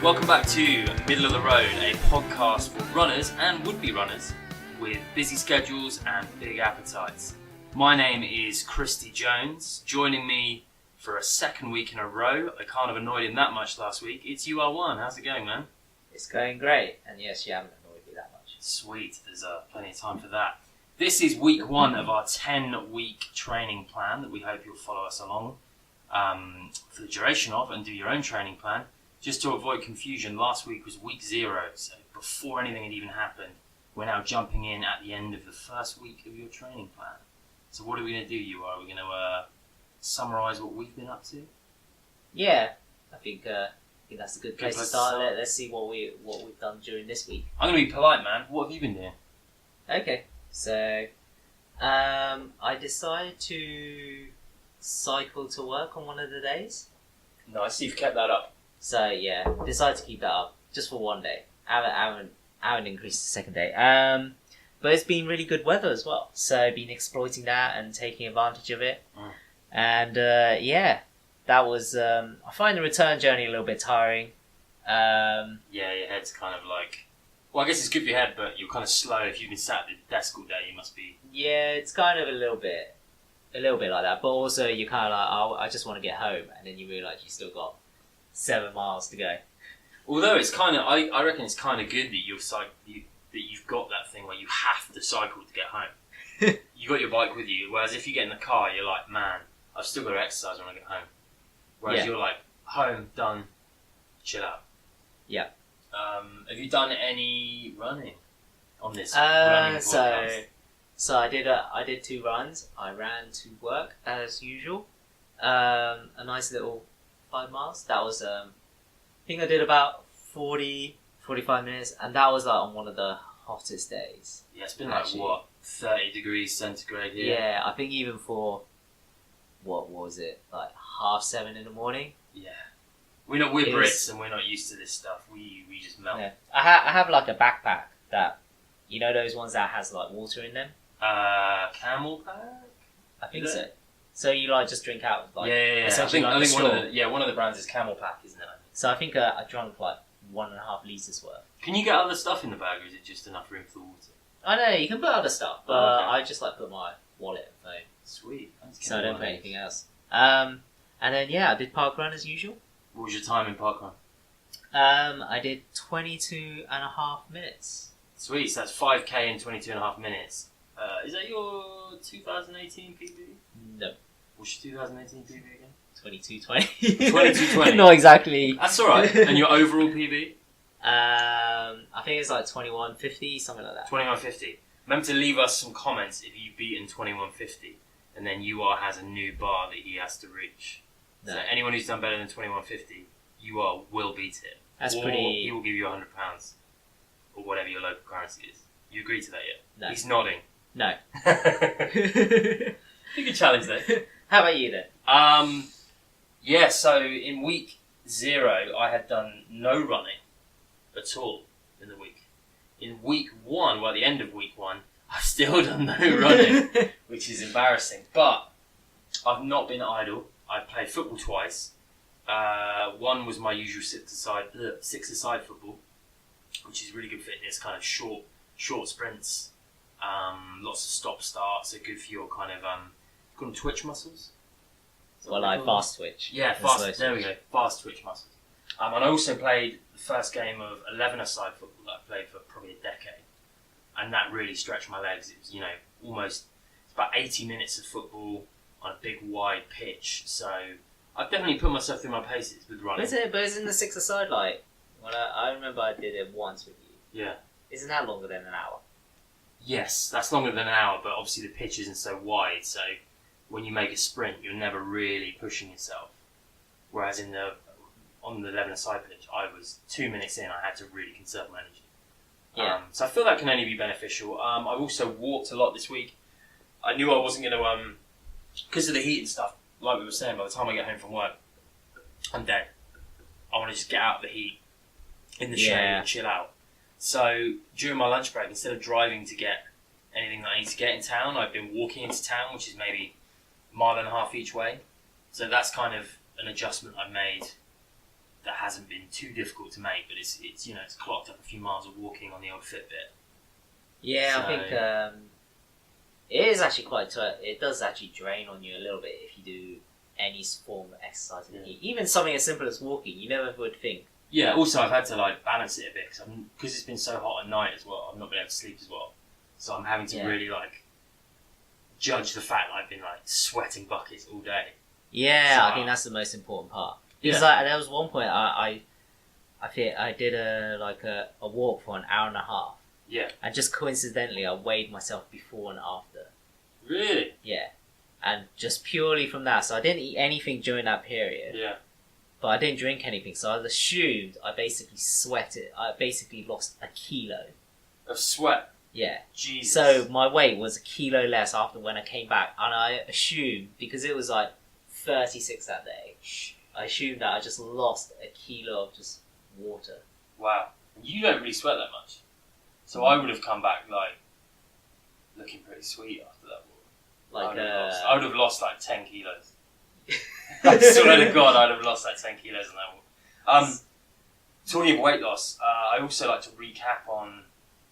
Welcome back to Middle of the Road, a podcast for runners and would-be runners with busy schedules and big appetites. My name is Christy Jones. Joining me for a second week in a row, I can't have annoyed him that much last week, it's UR1. How's it going, man? It's going great, and yes, you haven't annoyed me that much. Sweet, there's plenty of time for that. This is week one of our 10-week training plan that we hope you'll follow us along for the duration of and do your own training plan. Just to avoid confusion, last week was week 0, so before anything had even happened, we're now jumping in at the end of the first week of your training plan. So what are we going to do, you are? Are we going to summarise what we've been up to? Yeah, I think that's a good place to start. Let's see what we've done during this week. I'm going to be polite, man. What have you been doing? Okay, so I decided to cycle to work on one of the days. Nice, you've kept that up. So yeah, decided to keep that up just for one day. I haven't increased the second day. But it's been really good weather as well. So I've been exploiting that and taking advantage of it. And yeah, that was. I find the return journey a little bit tiring. Yeah, your head's kind of like. Well, I guess it's good for your head, but you're kind of slow. If you've been sat at the desk all day, you must be. Yeah, it's kind of a little bit like that. But also, you're kind of like, oh, I just want to get home, and then you realise you still got 7 miles to go. Although it's kind of, I reckon it's kind of good that you've got that thing where you have to cycle to get home. You got your bike with you, whereas if you get in the car, you're like, man, I've still got to exercise when I get home. Whereas you're like, home, done, chill out. Yeah. Have you done any running on this running podcast? So I did 2 runs. I ran to work as usual. A nice little 5 miles. That was, I think I did about 45 minutes, and that was like on one of the hottest days. Yeah, it's been actually, like, what, 30 degrees centigrade here? Yeah, I think even for, what was it, like 7:30 in the morning? Yeah. We're Brits and we're not used to this stuff. We just melt. Yeah. I have like a backpack that, you know those ones that has like water in them? Camel pack? I think so. So you like just drink out, like yeah. I think one of the brands is Camel Pack, isn't it? So I think I drank like 1.5 litres worth. Can you get other stuff in the bag, or is it just enough room for the water? I know you can put other stuff, but I just like put my wallet and phone. Sweet. So I don't put anything else. And then I did parkrun as usual. What was your time in parkrun? I did 22.5 minutes. Sweet. So that's 5k in 22.5 minutes. Is that your 2018 PB? No. What's your 2018 PB again? 22:20. 22:20. Not exactly. That's alright. And your overall PB? I think it's like 21:50, something like that. 21:50. Remember to leave us some comments if you've beaten 21:50, and then UR has a new bar that he has to reach. No. So anyone who's done better than 21:50, UR will beat it. That's or pretty. He will give you £100 or whatever your local currency is. You agree to that yet? No. He's nodding. No. You can challenge that. How about you then? Yeah, so in week 0, I had done no running at all in the week. In week 1, at the end of week 1, I've still done no running, which is embarrassing. But I've not been idle. I've played football twice. One was my usual six-a-side football, which is really good fitness, kind of short sprints, lots of stop-starts, so good for your kind of call them twitch muscles. Well, like fast twitch. Yeah, fast. There we go. Fast twitch muscles. And I also played the first game of 11-a-side football that I played for probably a decade, and that really stretched my legs. It was, almost it's about 80 minutes of football on a big wide pitch. So I've definitely put myself through my paces with running. But isn't the 6-a-side like? Well, I remember I did it once with you. Yeah. Isn't that longer than an hour? Yes, that's longer than an hour, but obviously the pitch isn't so wide, so when you make a sprint, you're never really pushing yourself. Whereas on the 11-a-side pitch, I was 2 minutes in, I had to really conserve my energy. Yeah. So I feel that can only be beneficial. I've also walked a lot this week. I knew I wasn't going to, because of the heat and stuff, like we were saying, by the time I get home from work, I'm dead. I want to just get out of the heat in the shade and chill out. So during my lunch break, instead of driving to get anything that I need to get in town, I've been walking into town, which is maybe 1.5 miles each way. So that's kind of an adjustment I've made that hasn't been too difficult to make, but it's it's clocked up a few miles of walking on the old Fitbit. Yeah, So, I think it is actually quite tough. It does actually drain on you a little bit if you do any form of exercise in the heat. Even something as simple as walking, you never would think. Yeah, also I've had to like balance it a bit because it's been so hot at night as well. I've not been able to sleep as well, so I'm having to really like judge the fact that I've been like sweating buckets all day. Yeah, So, I think that's the most important part. Because there was one point I think I did a walk for an hour and a half. Yeah. And just coincidentally, I weighed myself before and after. Really? Yeah. And just purely from that, so I didn't eat anything during that period. Yeah. But I didn't drink anything, so I assumed I basically sweated. I basically lost a kilo. Of sweat? Yeah. Jesus. So my weight was a kilo less after when I came back, and I assumed, because it was like 36 that day, I assumed that I just lost a kilo of just water. Wow. You don't really sweat that much. So I would have come back like looking pretty sweet after that walk. I would have lost like 10 kilos. I swear to God, I'd have lost like 10 kilos on that walk. Talking of weight loss, I also like to recap on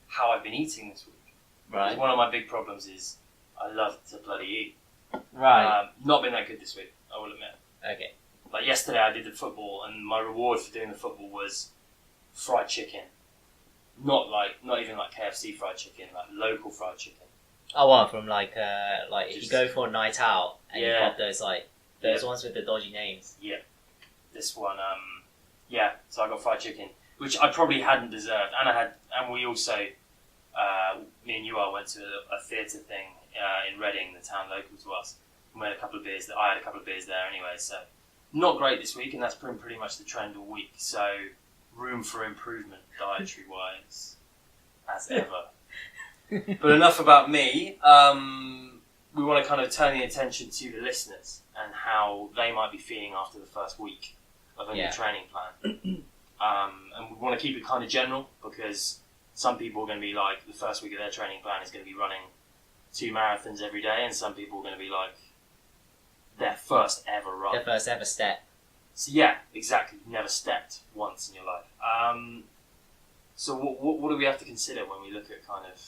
how I've been eating this week. Right. One of my big problems is I love to bloody eat. Right. Not been that good this week, I will admit. Okay. Like yesterday I did the football, and my reward for doing the football was fried chicken. Not even like KFC fried chicken, like local fried chicken. Oh, well, from like if you go for a night out and you pop those ones with the dodgy names. Yeah. This one, so I got fried chicken, which I probably hadn't deserved, and we also, me and you all went to a theatre thing in Reading, the town local to us. We had a couple of beers. I had a couple of beers there anyway, so not great this week, and that's been pretty much the trend all week. So room for improvement dietary wise, as ever. But enough about me. We want to kind of turn the attention to the listeners and how they might be feeling after the first week of a new training plan. And we want to keep it kind of general, because some people are going to be like, the first week of their training plan is going to be running 2 marathons every day, and some people are going to be like, their first ever run. Their first ever step. So yeah, exactly. You've never stepped once in your life. So what do we have to consider when we look at kind of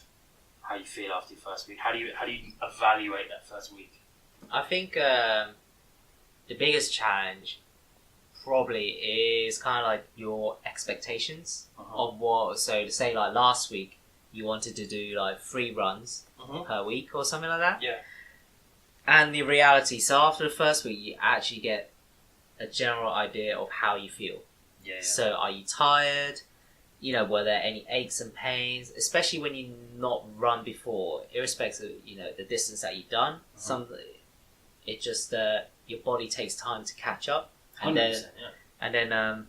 how you feel after your first week? How do you evaluate that first week? I think the biggest challenge probably is kind of like your expectations of what. So to say, like last week, you wanted to do like 3 runs per week or something like that. Yeah. And the reality, so after the first week, you actually get a general idea of how you feel. Yeah. So are you tired? You know, were there any aches and pains? Especially when you've not run before, irrespective of, the distance that you've done. It just, your body takes time to catch up. And then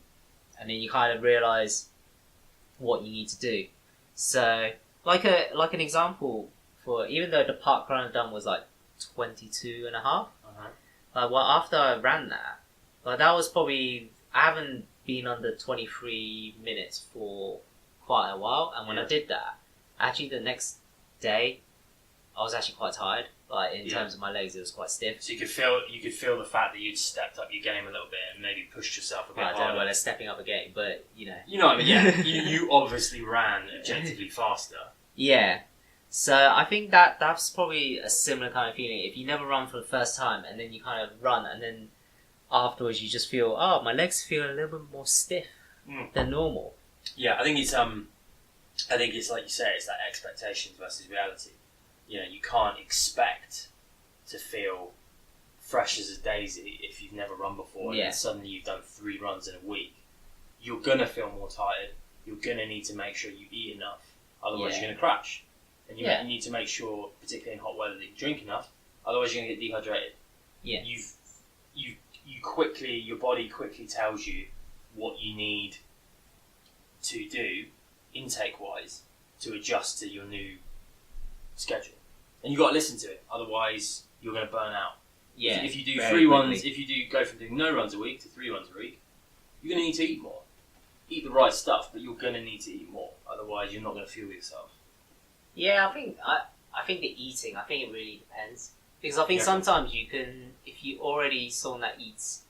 you kind of realise what you need to do. So, like an example for, even though the park run I've done was like 22 and a half, after I ran that, that was probably, I haven't been under 23 minutes for quite a while, and when I did that, actually the next day, I was actually quite tired. Like in terms of my legs, it was quite stiff. So you could feel the fact that you'd stepped up your game a little bit and maybe pushed yourself a bit harder. I don't know whether stepping up a game, but you know what I mean. Yeah, you obviously ran objectively faster. Yeah. So I think that's probably a similar kind of feeling. If you never run for the first time and then you kind of run, and then afterwards you just feel, my legs feel a little bit more stiff than normal. Yeah, I think it's like you say, it's that expectations versus reality. You can't expect to feel fresh as a daisy if you've never run before, and then suddenly you've done 3 runs in a week. You're gonna feel more tired. You're gonna need to make sure you eat enough, otherwise you're gonna crash. And you need to make sure, particularly in hot weather, that you drink enough, otherwise you're gonna get dehydrated. Yeah. Your body quickly tells you what you need to do, intake-wise, to adjust to your new schedule. And you've got to listen to it, otherwise you're going to burn out. Yeah. If you do 3 runs, if you do go from doing no runs a week to 3 runs a week, you're going to need to eat more. Eat the right stuff, but you're going to need to eat more, otherwise you're not going to fuel yourself. Yeah, I think the eating, I think it really depends. Because I think sometimes you can, if you already someone that eats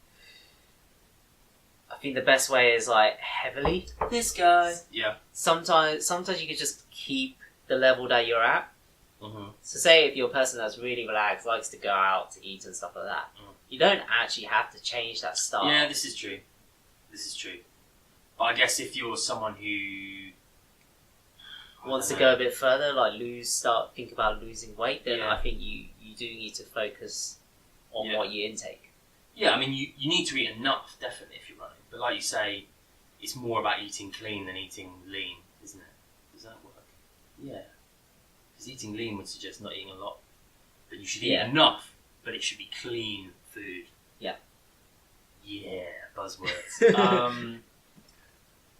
I think the best way is like heavily. This guy. Yeah. Sometimes you can just keep the level that you're at. Mm-hmm. So say if you're a person that's really relaxed, likes to go out to eat and stuff like that, you don't actually have to change that style. Yeah, this is true. But I guess if you're someone who wants to go a bit further, like think about losing weight, then Yeah. I think you do need to focus on Yeah. what you intake. Yeah, I mean, you need to eat enough, definitely, if you're running. But like you say, it's more about eating clean than eating lean, isn't it? Does that work? Yeah. Because eating lean would suggest not eating a lot. But you should eat enough, but it should be clean food. Yeah. Yeah, buzzwords.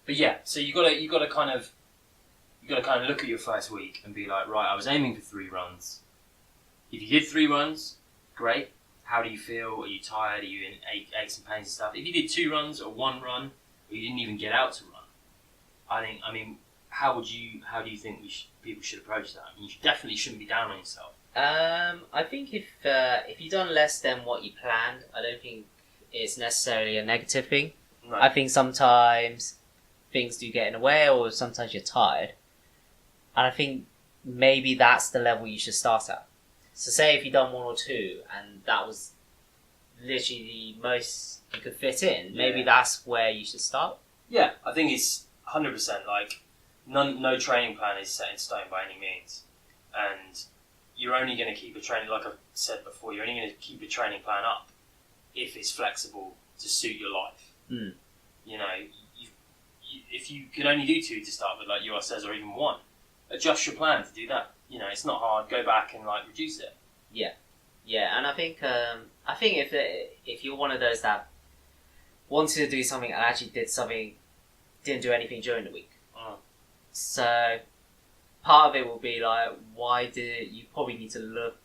But yeah, so you gotta kind of look at your first week and be like, right, I was aiming for 3 runs. If you did 3 runs, great. How do you feel? Are you tired? Are you in aches and pains and stuff? If you did 2 runs or 1 run, or you didn't even get out to run, I mean, how do you think people should approach that? I mean, you definitely shouldn't be down on yourself. I think if you've done less than what you planned, I don't think it's necessarily a negative thing. No. I think sometimes things do get in the way, or sometimes you're tired. And I think maybe that's the level you should start at. So say if you've done 1 or 2, and that was literally the most you could fit in, maybe that's where you should start. Yeah, I think it's 100% like no training plan is set in stone by any means, and you're only going to keep a training, like I've said before, you're only going to keep a training plan up if it's flexible to suit your life. Mm. You know, if you can only do 2 to start with, like yours says, or even 1, adjust your plan to do that. You know, it's not hard. Go back and like reduce it. Yeah, and I think if you're one of those that wanted to do something and actually didn't do anything during the week, so part of it will be like, you probably need to look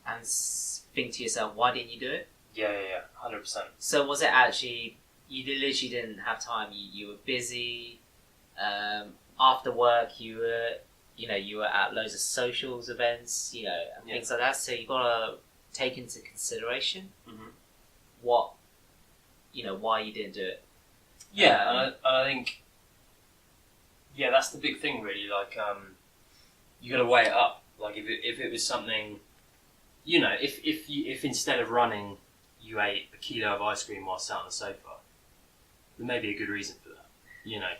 and think to yourself, why didn't you do it? Yeah, 100%. So was it actually you literally didn't have time? You were busy. After work, you were at loads of socials events, and things like that. So you gotta take into consideration why you didn't do it. Yeah, and I think that's the big thing, really. Like, you gotta weigh it up. Like, if it was something, if instead of running you ate a kilo of ice cream while sat on the sofa, there may be a good reason for that.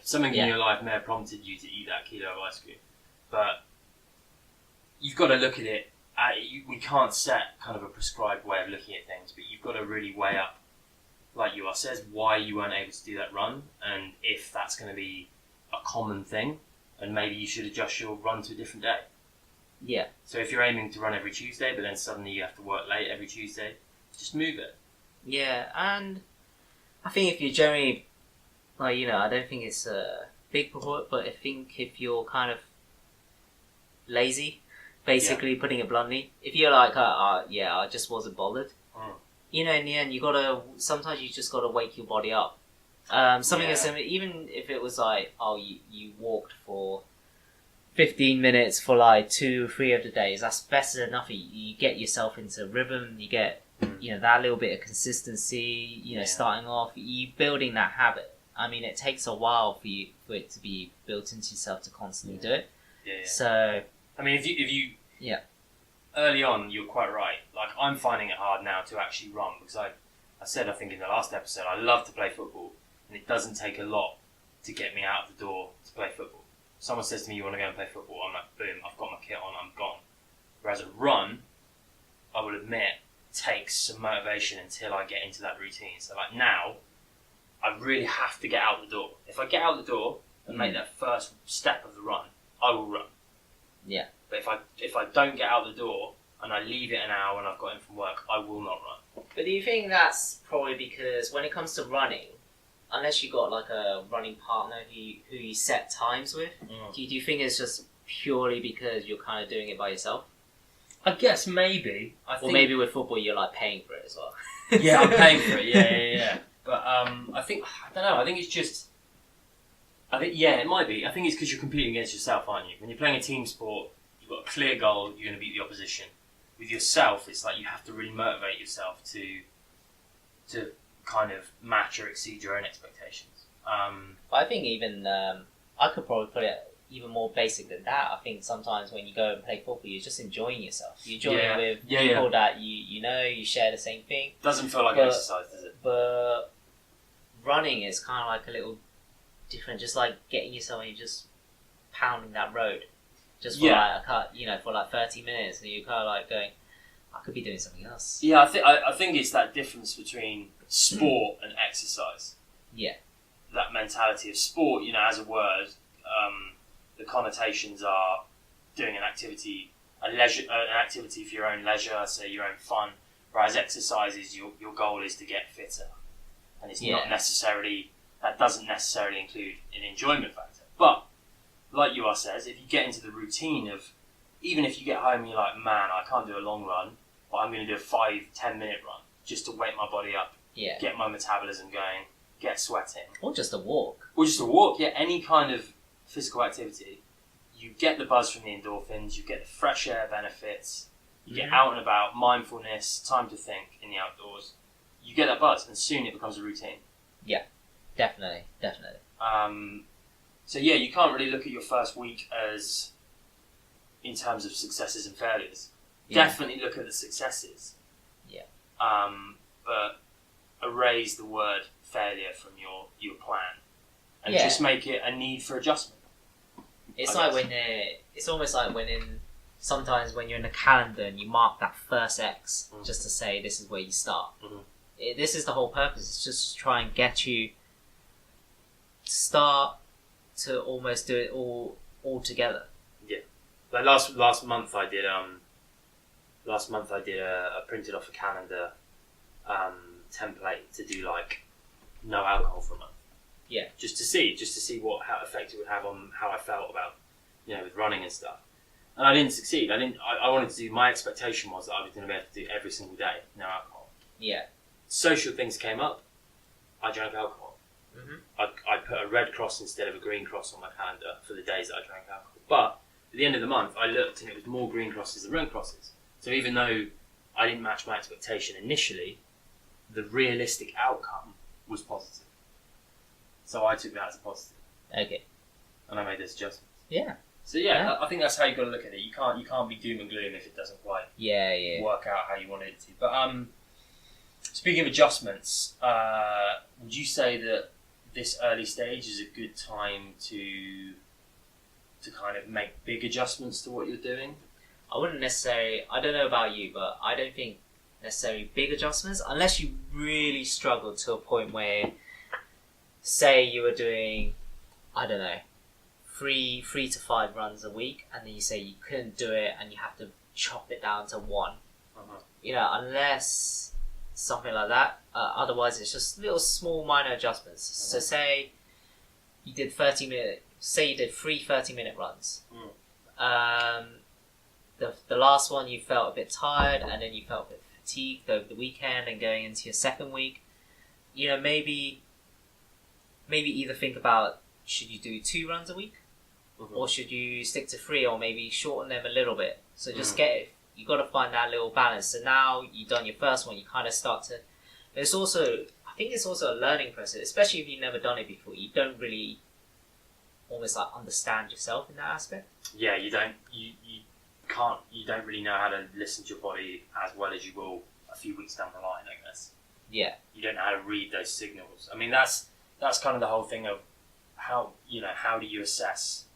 Something in your life may have prompted you to eat that kilo of ice cream. But you've got to look at it. We can't set kind of a prescribed way of looking at things, but you've got to really weigh up, like you says, why you weren't able to do that run, and if that's going to be a common thing, and maybe you should adjust your run to a different day. Yeah. So if you're aiming to run every Tuesday, but then suddenly you have to work late every Tuesday, just move it. Yeah, and I think if you're generally, I don't think it's a big purport, but I think if you're kind of lazy, basically putting it bluntly, if you're like, I just wasn't bothered, in the end, sometimes you just gotta wake your body up. Something as simple, even if it was like, you walked for 15 minutes for like 2 or 3 of the days, that's better than nothing. You get yourself into rhythm, you get, that little bit of consistency, starting off, you building that habit. I mean, it takes a while for it to be built into yourself to constantly do it. Yeah. So, I mean, if you early on, you're quite right. Like, I'm finding it hard now to actually run, because I said, I think in the last episode, I love to play football, and it doesn't take a lot to get me out of the door to play football. Someone says to me, you want to go and play football? I'm like, boom, I've got my kit on, I'm gone. Whereas a run, I will admit, takes some motivation until I get into that routine. So like now, I really have to get out the door. If I get out the door and make that first step of the run, I will run. Yeah. But if I don't get out the door and I leave it an hour when I've got in from work, I will not run. But do you think that's probably because when it comes to running, unless you got like a running partner who you set times with, do you think it's just purely because you're kind of doing it by yourself? I guess maybe. Or maybe with football you're like paying for it as well. Yeah, I'm paying for it. Yeah. But I don't know. I think it's just. It might be. I think it's because you're competing against yourself, aren't you? When you're playing a team sport, you've got a clear goal. You're going to beat the opposition. With yourself, it's like you have to really motivate yourself to kind of match or exceed your own expectations. I think even I could probably put it even more basic than that. I think sometimes when you go and play football, you're just enjoying yourself. You're enjoying with people that you know, you share the same thing. Doesn't feel like exercise, does it? But running is kind of like a little different, just like getting yourself and you're just pounding that road. Just for for like 30 minutes, and you're kind of like going, I could be doing something else. Yeah, I think it's that difference between sport and exercise. Yeah. That mentality of sport, as a word, the connotations are doing an activity for your own leisure, so your own fun. Whereas exercise is your goal is to get fitter, and it's not necessarily that doesn't necessarily include an enjoyment factor. But like you says, if you get into the routine of, even if you get home and you're like, man, I can't do a long run, but I'm going to do a 5-10 minute run just to wake my body up, get my metabolism going, get sweating, or just a walk. Any kind of physical activity, you get the buzz from the endorphins, you get the fresh air benefits, you get out and about, mindfulness, time to think in the outdoors, you get that buzz, and soon it becomes a routine. Yeah, definitely. So you can't really look at your first week as in terms of successes and failures. Definitely look at the successes. But erase the word failure from your plan, and just make it a need for adjustment. It's like it's almost like sometimes when you're in a calendar and you mark that first X just to say this is where you start. This is the whole purpose. It's just to try and get you to start to almost do it all together. Yeah, like last month I did a printed off a calendar template to do like no alcohol for a month. Yeah, just to see how effect it would have on how I felt about with running and stuff. And I didn't succeed. I wanted to do. My expectation was that I was going to be able to do every single day no alcohol. Yeah. Social things came up. I drank alcohol. I put a red cross instead of a green cross on my calendar for the days that I drank alcohol. But at the end of the month, I looked and it was more green crosses than red crosses. So even though I didn't match my expectation initially, the realistic outcome was positive. So I took that as a positive. Okay. And I made those adjustments. Yeah. So I think that's how you've got to look at it. You can't be doom and gloom if it doesn't quite work out how you want it to. But speaking of adjustments, would you say that this early stage is a good time to kind of make big adjustments to what you're doing? I wouldn't necessarily. I don't know about you, but I don't think necessarily big adjustments unless you really struggle to a point where, say, you were doing, I don't know, three to 5 runs a week, and then you say you couldn't do it and you have to chop it down to 1. Unless something like that. Otherwise, it's just little small minor adjustments. So say you did 30-minute. Say you did 3 30-minute runs. The last one you felt a bit tired, and then you felt a bit fatigued over the weekend, and going into your second week, maybe either think about, should you do 2 runs a week, or should you stick to 3, or maybe shorten them a little bit. So just you got to find that little balance. So now you've done your first one, you kind of start to. I think it's also a learning process, especially if you've never done it before. You don't really almost like understand yourself in that aspect. Yeah, you don't. You don't really know how to listen to your body as well as you will a few weeks down the line, I guess. Yeah. You don't know how to read those signals. I mean, that's kind of the whole thing of how do you assess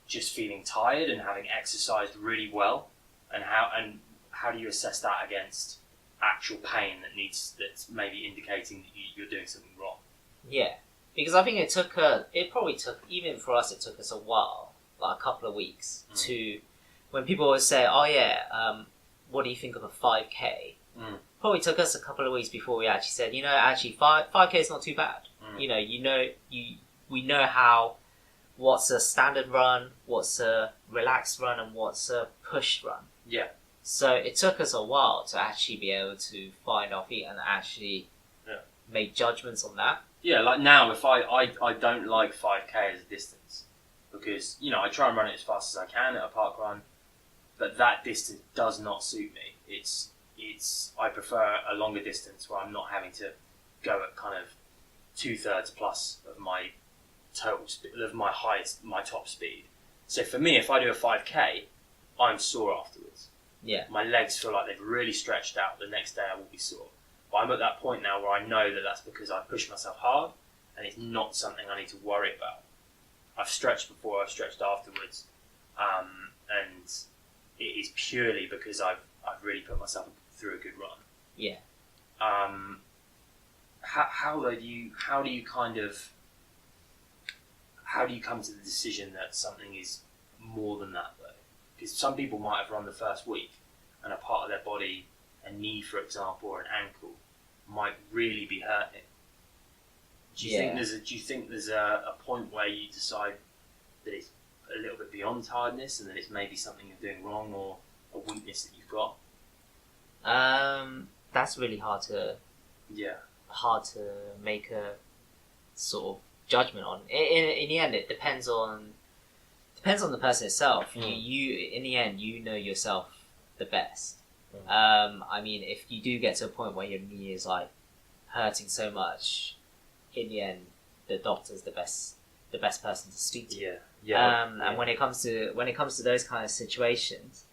just feeling tired and having exercised really well, and how do you assess that against actual pain that's maybe indicating that you're doing something wrong? Yeah, because I think it probably took, even for us, it took us a while, like a couple of weeks to, when people always say, what do you think of a 5K? Probably took us a couple of weeks before we actually said, actually 5K is not too bad. We know what's a standard run, what's a relaxed run, and what's a push run. Yeah. So it took us a while to actually be able to find our feet and actually make judgments on that. Yeah, like now, if I don't like 5K as a distance, because I try and run it as fast as I can at a park run, but that distance does not suit me. I prefer a longer distance where I'm not having to go at kind of 2/3 plus of my total of my top speed. So for me, if I do a 5k, I'm sore afterwards. Yeah. My legs feel like they've really stretched out. The next day I will be sore. But I'm at that point now where I know that that's because I pushed myself hard, and it's not something I need to worry about. I've stretched before, I've stretched afterwards, and it is purely because I've really put myself through a good run. Yeah. How do you come to the decision that something is more than that, though? Because some people might have run the first week, and a part of their body, a knee, for example, or an ankle, might really be hurting. Do you think there's a point where you decide that it's a little bit beyond tiredness, and that it's maybe something you're doing wrong or a weakness that you've got? That's really hard to make a sort of judgment on. In the end, it depends on the person itself. You in the end, you know yourself the best. I mean, if you do get to a point where your knee is like hurting so much, in the end, the doctor's the best person to speak to. And when it comes to those kind of situations,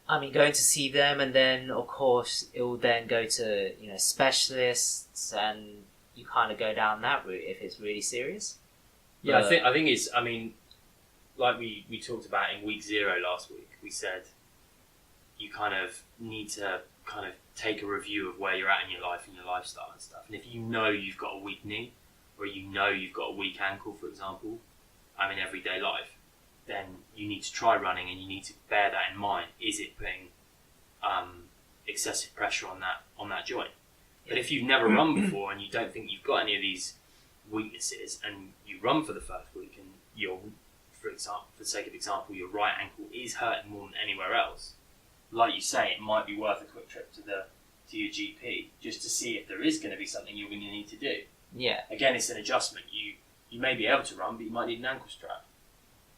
I mean, going to see them, and then of course it will then go to specialists, and you kind of go down that route if it's really serious. Yeah, I think it's. I mean, like we talked about in week 0 last week, we said you kind of need to kind of take a review of where you're at in your life and your lifestyle and stuff. And if you know you've got a weak knee, or you know you've got a weak ankle, for example, in everyday life, then you need to try running, and you need to bear that in mind. Is it putting excessive pressure on that joint? But if you've never run before and you don't think you've got any of these weaknesses, and you run for the first week, and for the sake of example, your right ankle is hurting more than anywhere else, like you say, it might be worth a quick trip to your GP just to see if there is going to be something you're going to need to do. Yeah. Again, it's an adjustment. You may be able to run, but you might need an ankle strap.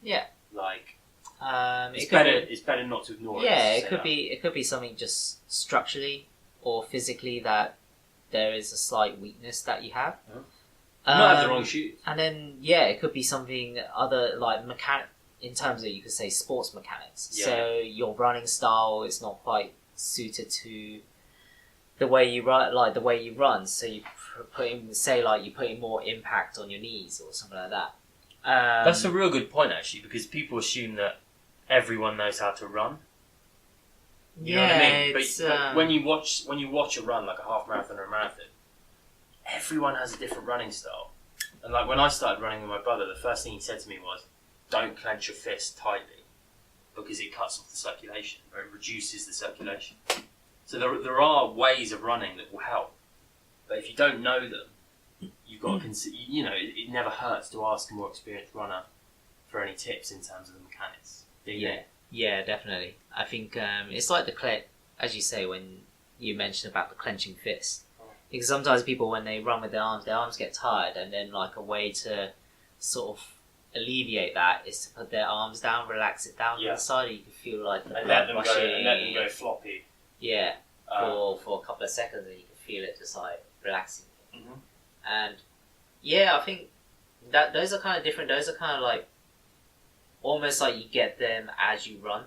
Yeah. Like, it's better not to ignore it. Yeah, it could be something just structurally or physically that there is a slight weakness that you have. You might have the wrong shoes. And then, it could be something other, like in terms of, you could say, sports mechanics. Yeah. So your running style is not quite suited to the way you run. So you put in more impact on your knees or something like that. That's a real good point, actually, because people assume that everyone knows how to run. You know what I mean? But when you watch a run, like a half marathon or a marathon, everyone has a different running style. And like when I started running with my brother, the first thing he said to me was, "Don't clench your fist tightly, because it cuts off the circulation, or it reduces the circulation." So there are ways of running that will help, but if you don't know them, you've got to consider. It never hurts to ask a more experienced runner for any tips in terms of the mechanics. Yeah, definitely. I think it's like as you say, when you mentioned about the clenching fist. Because sometimes people, when they run with their arms get tired, and then like a way to sort of alleviate that is to put their arms down, relax it down to the side, you can feel like the blood rushing. And let them go floppy. Yeah, for a couple of seconds, and you can feel it just like relaxing. Mm-hmm. And I think that those are kind of different. Those are kind of like almost like you get them as you run.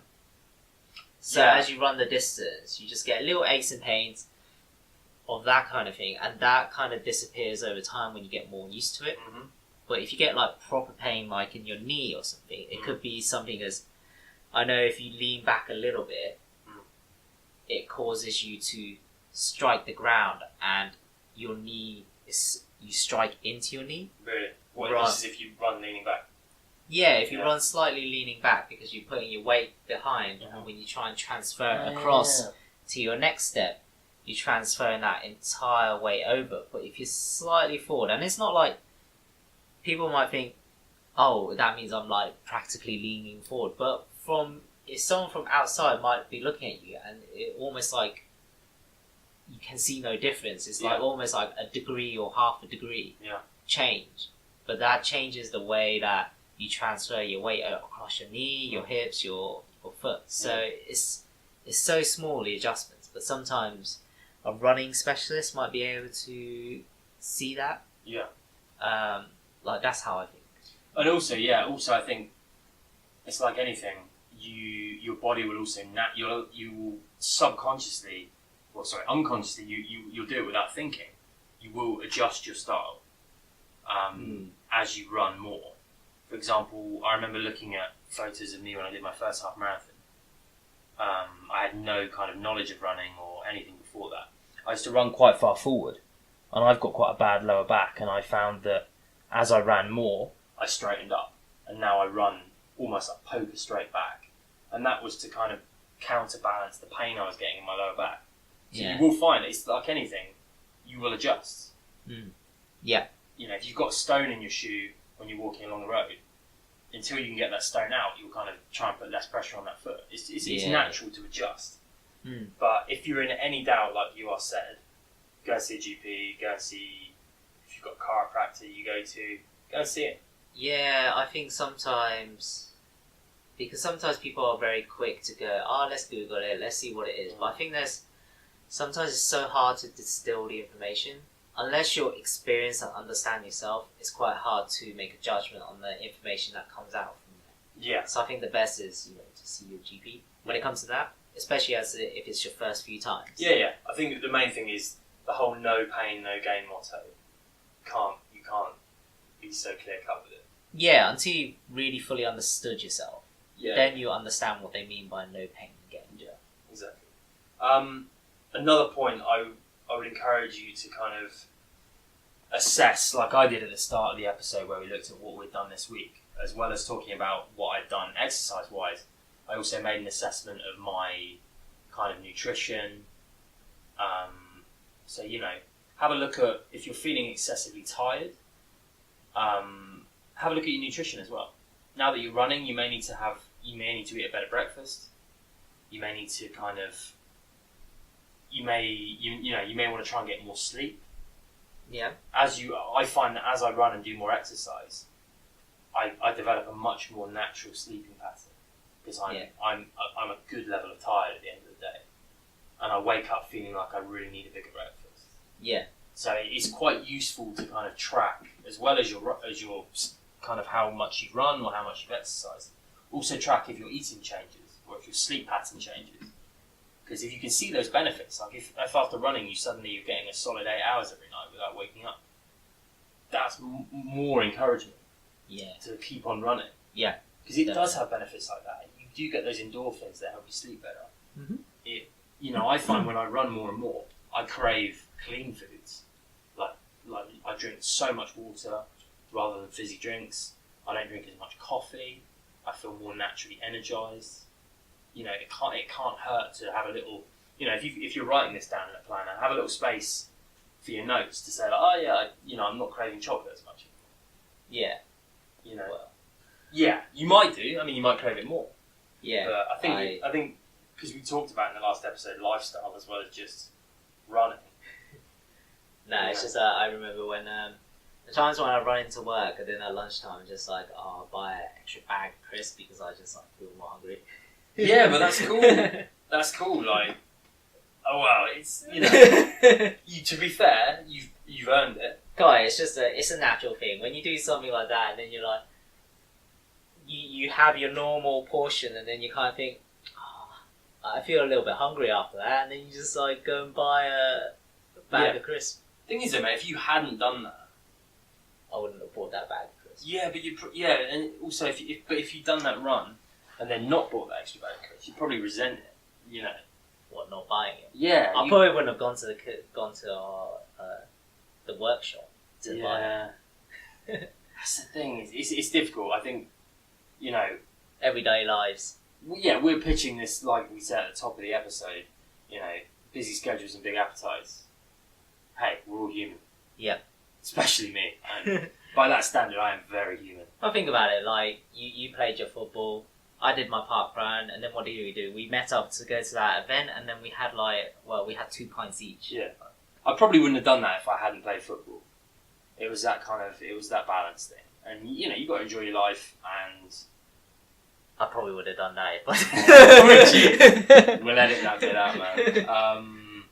So as you run the distance, you just get little aches and pains of that kind of thing, and that kind of disappears over time when you get more used to it. Mm-hmm. But if you get like proper pain, like in your knee or something, it could be something as, I know if you lean back a little bit, it causes you to strike the ground, and your knee you strike into your knee. Really? This is if you run leaning back? Yeah, if you run slightly leaning back, because you're putting your weight behind, and when you try and transfer it across to your next step, you're transferring that entire weight over. But if you're slightly forward, and it's not like people might think, oh, that means I'm like practically leaning forward, but if someone from outside might be looking at you, and it almost like you can see no difference. It's like almost like a degree or half a degree change, but that changes the way that you transfer your weight across your knee, your hips, your foot. So it's so small, the adjustments, but sometimes a running specialist might be able to see that. Yeah. Like that's how I think. And also, I think it's like anything. Your body will also you will subconsciously, unconsciously, you'll do it without thinking. You will adjust your style as you run more. For example, I remember looking at photos of me when I did my first half marathon. I had no kind of knowledge of running or anything before that. I used to run quite far forward, and I've got quite a bad lower back, and I found that as I ran more, I straightened up, and now I run almost like poker straight back, and that was to kind of counterbalance the pain I was getting in my lower back. So you will find it's like anything, you will adjust. Yeah. You know, if you've got a stone in your shoe when you're walking along the road, until you can get that stone out, you'll kind of try and put less pressure on that foot. It's natural to adjust. But if you're in any doubt, like you are said, go and see a GP, go and see, if you've got a chiropractor you go and see it. Yeah, I think sometimes people are very quick to go, let's Google it, let's see what it is. But I think sometimes it's so hard to distill the information. Unless you're experienced and understand yourself, it's quite hard to make a judgment on the information that comes out from there. Yeah. So I think the best is, to see your GP when it comes to that, especially if it's your first few times. Yeah. I think the main thing is the whole no pain, no gain motto. You can't be so clear cut with it. Yeah, until you really fully understood yourself. Yeah. Then you understand what they mean by no pain and gain. Yeah. Exactly. Another point I would encourage you to kind of assess, like I did at the start of the episode where we looked at what we'd done this week, as well as talking about what I'd done exercise-wise. I also made an assessment of my kind of nutrition. So, have a look at, if you're feeling excessively tired, have a look at your nutrition as well. Now that you're running, you may need to eat a better breakfast. You may need to kind of, you may want to try and get more sleep. Yeah. I find that as I run and do more exercise, I develop a much more natural sleeping pattern because I'm a good level of tired at the end of the day, and I wake up feeling like I really need a bigger breakfast. Yeah. So it's quite useful to kind of track as well as your kind of how much you run or how much you've exercised. Also track if your eating changes or if your sleep pattern changes. Because if you can see those benefits, like if after running you're getting a solid 8 hours every night without waking up, that's more encouragement. Yeah. To keep on running. Yeah. Because it does have benefits like that. You do get those endorphins that help you sleep better. Mm-hmm. I find when I run more and more, I crave clean foods. Like I drink so much water rather than fizzy drinks. I don't drink as much coffee. I feel more naturally energized. It can't hurt to have a little. If you're writing this down in a planner, have a little space for your notes to say like, I'm not craving chocolate as much anymore. Yeah. Well. Yeah, you might do. I mean, you might crave it more. Yeah. But I think because we talked about in the last episode lifestyle as well as just running. No, it's just I remember when the times when I run into work and then at lunchtime I'm just like, I'll buy an extra bag of crisps because I just feel more hungry. Yeah, but that's cool. That's cool. Like, oh wow, it's to be fair, you've earned it. Guys, it's a natural thing when you do something like that, and then you're like, you have your normal portion, and then you kind of think, I feel a little bit hungry after that, and then you just go and buy a bag of crisps. Thing is, though, mate, if you hadn't done that, I wouldn't have bought that bag of crisps. Yeah, but and also if you'd done that run and then not bought that extra bag of crisps, you'd probably resent it. What, not buying it? Yeah, I probably wouldn't have gone to our the workshop to buy it. That's the thing. It's difficult. I think everyday lives. Yeah, we're pitching this like we said at the top of the episode. Busy schedules and big appetites. Hey, we're all human. Yeah. Especially me. And by that standard, I am very human. I think about it, like, you played your football, I did my park run, and then what did we do? We met up to go to that event, and then we had, we had 2 pints each. Yeah. I probably wouldn't have done that if I hadn't played football. It was that balance thing. And, you've got to enjoy your life, and... I probably would have done that Would you? We'll edit that bit out, man.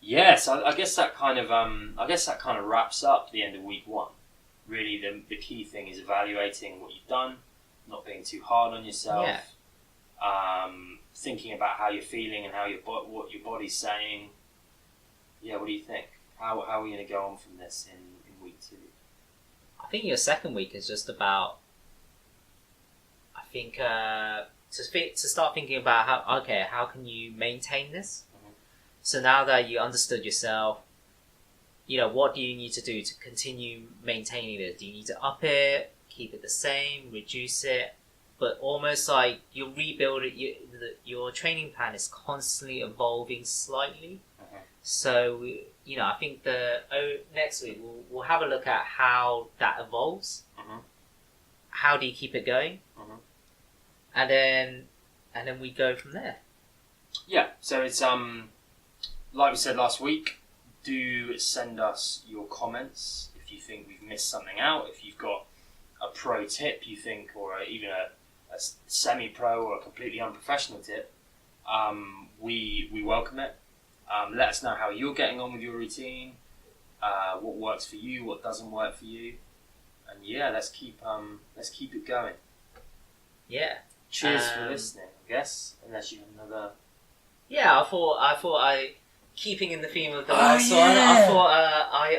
Yes, I guess that kind of wraps up the end of week one. Really, the key thing is evaluating what you've done, not being too hard on yourself, thinking about how you're feeling and what your body's saying. Yeah, what do you think? How are we going to go on from this in week two? I think your second week is just about, I think, to start thinking about how can you maintain this? Mm-hmm. So now that you understood yourself, what do you need to do to continue maintaining this? Do you need to up it, keep it the same, reduce it? But almost like you rebuild it, your training plan is constantly evolving slightly. Mm-hmm. So, I think next week we'll have a look at how that evolves. Mm-hmm. How do you keep it going? Mm-hmm. And then we go from there. Yeah, so it's like we said last week, do send us your comments if you think we've missed something out, if you've got a pro tip you think, or even a semi-pro or a completely unprofessional tip. We welcome it. Let us know how you're getting on with your routine, what works for you, what doesn't work for you, and yeah, let's keep it going. Yeah. Cheers for listening, I guess. Unless you have another. Yeah, I thought keeping in the theme of the last one, I thought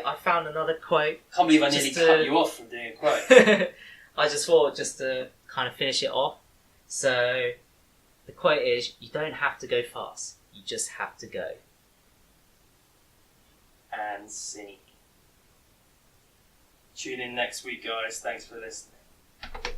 I found another quote. Can't believe I nearly cut you off from doing a quote. I just thought just to kind of finish it off. So the quote is: "You don't have to go fast. You just have to go." And scene. Tune in next week, guys. Thanks for listening.